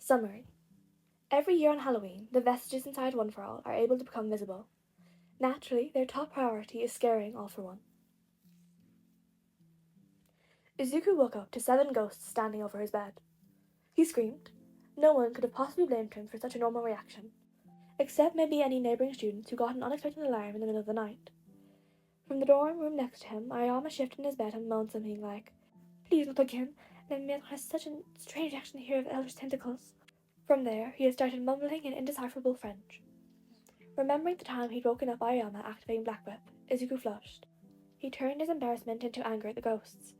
Summary. Every year on Halloween, the vestiges inside One For All are able to become visible. Naturally, their top priority is scaring All For One. Izuku woke up to 7 ghosts standing over his bed. He screamed. No one could have possibly blamed him for such a normal reaction, except maybe any neighbouring students who got an unexpected alarm in the middle of the night. From the dorm room next to him, Ayama shifted in his bed and moaned something like, "Please not again, my man has such a strange reaction to hear of Elder's tentacles." From there, he had started mumbling in indecipherable French. Remembering the time he'd woken up Ayama activating Black Whip, Izuku flushed. He turned his embarrassment into anger at the ghosts.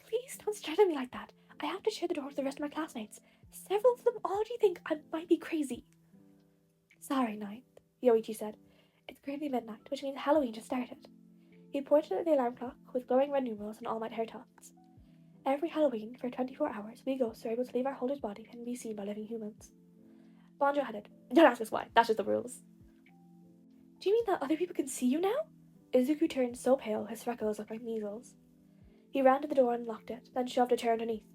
"Please don't stare at me like that. I have to share the door with the rest of my classmates. Several of them already think I might be crazy." "Sorry, Ninth," Yoichi said. "It's currently midnight, which means Halloween just started." He pointed at the alarm clock with glowing red numerals and all-night hair tops. "Every Halloween, for 24 hours, we ghosts are able to leave our holder's body and be seen by living humans." Banjo added, "Don't ask us why, that's just the rules." "Do you mean that other people can see you now?" Izuku turned so pale his freckles looked like measles. He ran to the door and locked it, then shoved a chair underneath.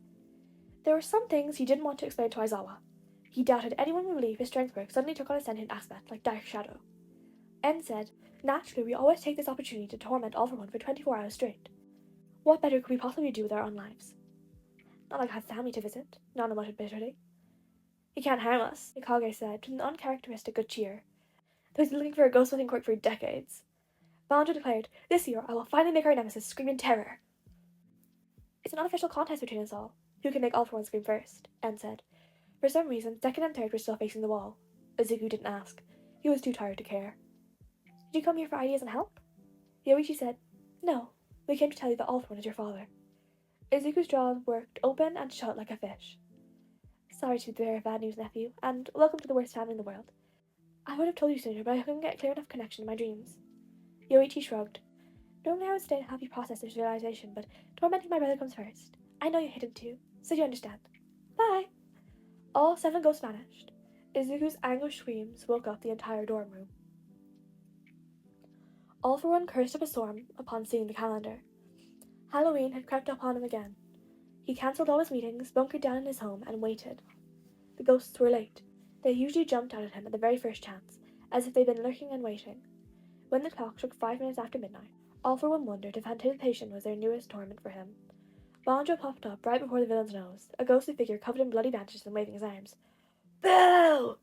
There were some things he didn't want to explain to Aizawa. He doubted anyone would believe his strength work suddenly took on a sentient aspect like Dark Shadow. En said, "Naturally, we always take this opportunity to torment All For One for 24 hours straight. What better could we possibly do with our own lives?" "Not like I have family to visit," Nana muttered bitterly. "He can't harm us," Hikage said, with an uncharacteristic good cheer. "Though he's been looking for a ghost-smithing quirk for decades." Banjo declared, "This year I will finally make our nemesis scream in terror." "It's an unofficial contest between us all. Who can make All For One scream first?" En said. For some reason, second and third were still facing the wall. Izuku didn't ask. He was too tired to care. "Did you come here for ideas and help?" Yoichi said, "No, we came to tell you that All For One is your father." Izuku's jaws worked open and shut like a fish. "Sorry to be the bearer of bad news, nephew, and welcome to the worst family in the world. I would have told you sooner, but I couldn't get a clear enough connection in my dreams." Yoichi shrugged. "Normally I would stay to help you process this realization, but tormenting my brother comes first. I know you hate him too, so you understand. Bye." All 7 ghosts vanished. Izuku's anguished screams woke up the entire dorm room. All For One cursed up a storm upon seeing the calendar. Halloween had crept upon him again. He cancelled all his meetings, bunkered down in his home, and waited. The ghosts were late. They usually jumped out at him at the very first chance, as if they'd been lurking and waiting. When the clock struck 5 minutes after midnight, All For One wondered if anticipation was their newest torment for him. Banjo popped up right before the villain's nose, a ghostly figure covered in bloody bandages and waving his arms. "Boo!"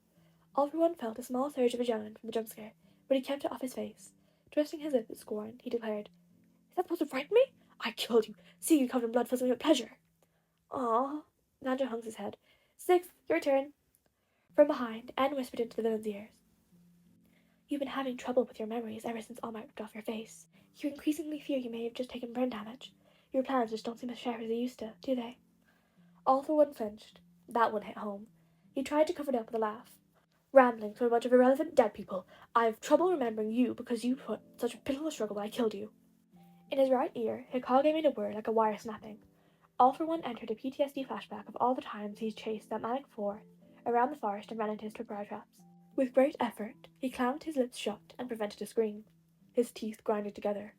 All For One felt a small surge of adrenaline from the jump scare, but he kept it off his face. Twisting his lip with scorn, he declared, "Is that supposed to frighten me? I killed you. Seeing you covered in blood fills me with pleasure." "Aw." Banjo hung his head. "Sixth, your turn." From behind, En whispered into the villain's ears, "You've been having trouble with your memories ever since All Might ripped off your face. You increasingly fear you may have just taken brain damage. Your plans just don't seem as sharp as they used to, do they?" All For One flinched. That one hit home. He tried to cover it up with a laugh. "Ramblings from a bunch of irrelevant dead people. I have trouble remembering you because you put such a pitiful struggle that I killed you." In his right ear, Hikage made a whir like a wire snapping. All For One entered a PTSD flashback of all the times he'd chased that manic four around the forest and ran into his tripwire traps. With great effort, he clamped his lips shut and prevented a scream. His teeth grinded together.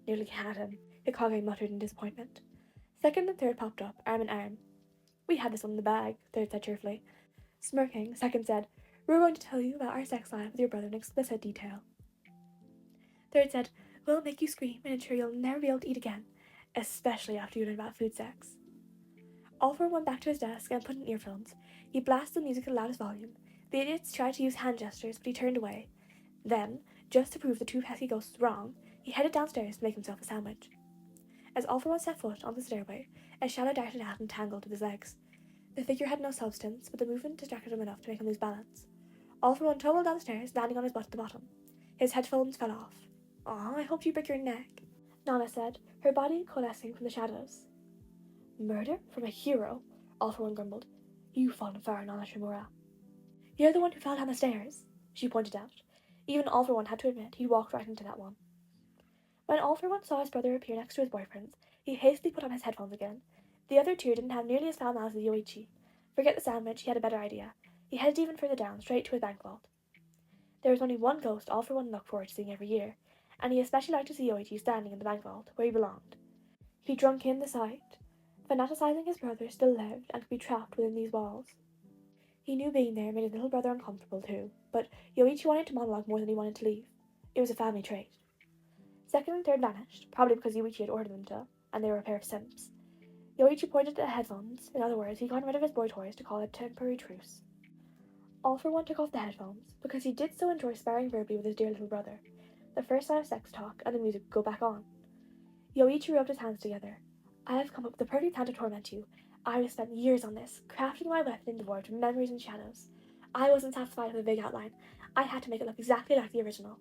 "Nearly had him," Hikage muttered in disappointment. Second and third popped up, arm in arm. "We had this one in the bag," third said cheerfully. Smirking, second said, "We're going to tell you about our sex life with your brother in explicit detail." Third said, "We'll make you scream and ensure you'll never be able to eat again, especially after you learn about food sex." All For One went back to his desk and put in earphones. He blasted the music at the loudest volume. The idiots tried to use hand gestures, but he turned away. Then, just to prove the 2 pesky ghosts wrong, he headed downstairs to make himself a sandwich. As All For One set foot on the stairway, a shadow darted out and tangled with his legs. The figure had no substance, but the movement distracted him enough to make him lose balance. All For One tumbled downstairs, landing on his butt at the bottom. His headphones fell off. "Aw, I hoped you break your neck," Nana said, her body coalescing from the shadows. "Murder from a hero?" All For One grumbled. "You've fallen far, Nana Shimura." "You're the one who fell down the stairs," she pointed out. Even All For One had to admit he'd walked right into that one. When All For One saw his brother appear next to his boyfriend's, he hastily put on his headphones again. The other two didn't have nearly as foul mouths as Yoichi. Forget the sandwich, he had a better idea. He headed even further down, straight to his bank vault. There was only one ghost All For One looked forward to seeing every year, and he especially liked to see Yoichi standing in the bank vault, where he belonged. He drunk in the sight. Fanaticizing his brother still lived and could be trapped within these walls. He knew being there made his little brother uncomfortable too, but Yoichi wanted to monologue more than he wanted to leave. It was a family trait. Second and third vanished, probably because Yoichi had ordered them to, and they were a pair of simps. Yoichi pointed at the headphones. In other words, he'd gotten rid of his boy toys to call a temporary truce. All for One took off the headphones, because he did so enjoy sparring verbally with his dear little brother. The first sign of sex talk, and the music would go back on. Yoichi rubbed his hands together. I have come up with the perfect plan to torment you. I have spent years on this, crafting my weapon in the void from memories and shadows. I wasn't satisfied with a vague outline. I had to make it look exactly like the original.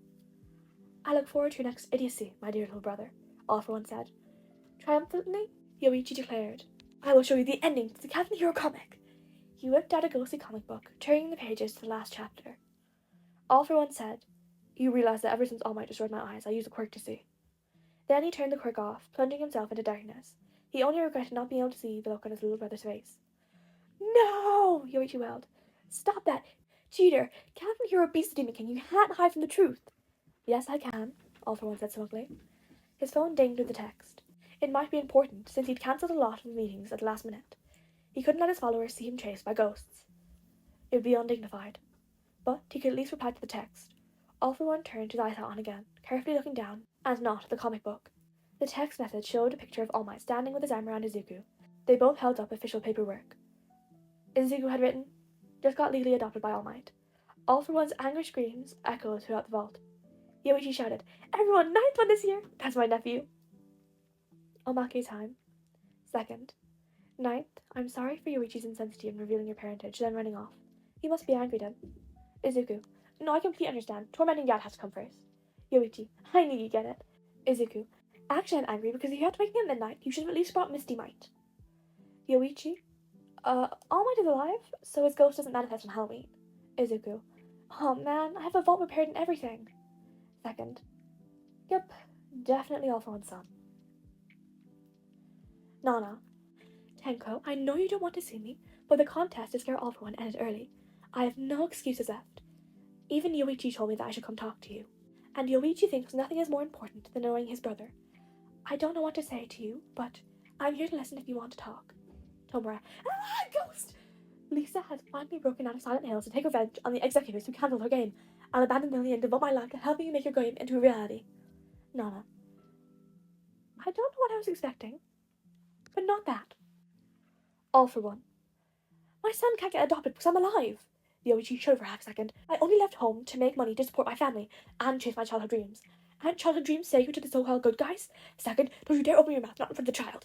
I look forward to your next idiocy, my dear little brother, All for One said. Triumphantly, Yoichi declared, I will show you the ending to the Captain Hero comic. He whipped out a ghostly comic book, turning the pages to the last chapter. All for One said, You realize that ever since All Might destroyed my eyes, I used a quirk to see. Then he turned the quirk off, plunging himself into darkness. He only regretted not being able to see the look on his little brother's face. No! Yoichi wailed. Stop that! Cheater! Captain Hero beats the Demon King. You can't hide from the truth. Yes, I can, All for One said smugly. His phone dinged with the text. It might be important, since he'd cancelled a lot of the meetings at the last minute. He couldn't let his followers see him chased by ghosts. It would be undignified. But he could at least reply to the text. All for One turned his eyes on again, carefully looking down, and not at the comic book. The text message showed a picture of All Might standing with his arm around Izuku. They both held up official paperwork. Izuku had written, Just got legally adopted by All Might. All for One's angry screams echoed throughout the vault. Yoichi shouted, Everyone, 9th one this year! That's my nephew. Omake time. 2nd. 9th, I'm sorry for Yoichi's insensitivity in revealing your parentage, then running off. You must be angry then. Izuku, no, I completely understand. Tormenting Dad has to come first. Yoichi, I knew you'd get it. Izuku, actually I'm angry because if you had to wake me at midnight, you should have at least brought Misty Might. Yoichi, All Might is alive, so his ghost doesn't manifest on Halloween. Izuku, oh man, I have a vault prepared and everything. 2nd. Yep, definitely All for One's son. Nana. Tenko, I know you don't want to see me, but the contest to scare All for One ended early. I have no excuses left. Even Yoichi told me that I should come talk to you. And Yoichi thinks nothing is more important than knowing his brother. I don't know what to say to you, but I'm here to listen if you want to talk. Tomura. Ghost! Lisa has finally broken out of Silent Hills to take revenge on the executives who cancelled her game. I'll abandon Lily and devote my life to helping you make your game into a reality. Nana. I don't know what I was expecting, but not that. All for One. My son can't get adopted because I'm alive. Yoichi showed for half a second. I only left home to make money to support my family and chase my childhood dreams. Aren't childhood dreams sacred to the so-called good guys? 2nd, don't you dare open your mouth, not in front of the child.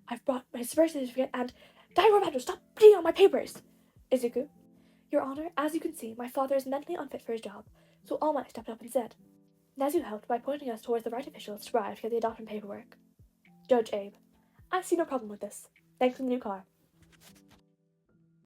I've brought my birth certificate and Daiwa, stop beating on my papers. Izuku. Your Honor, as you can see, my father is mentally unfit for his job, so All Might stepped up instead. Nezu helped by pointing us towards the right officials to bribe to get the adoption paperwork. Judge Abe. I see no problem with this. Thanks for the new car.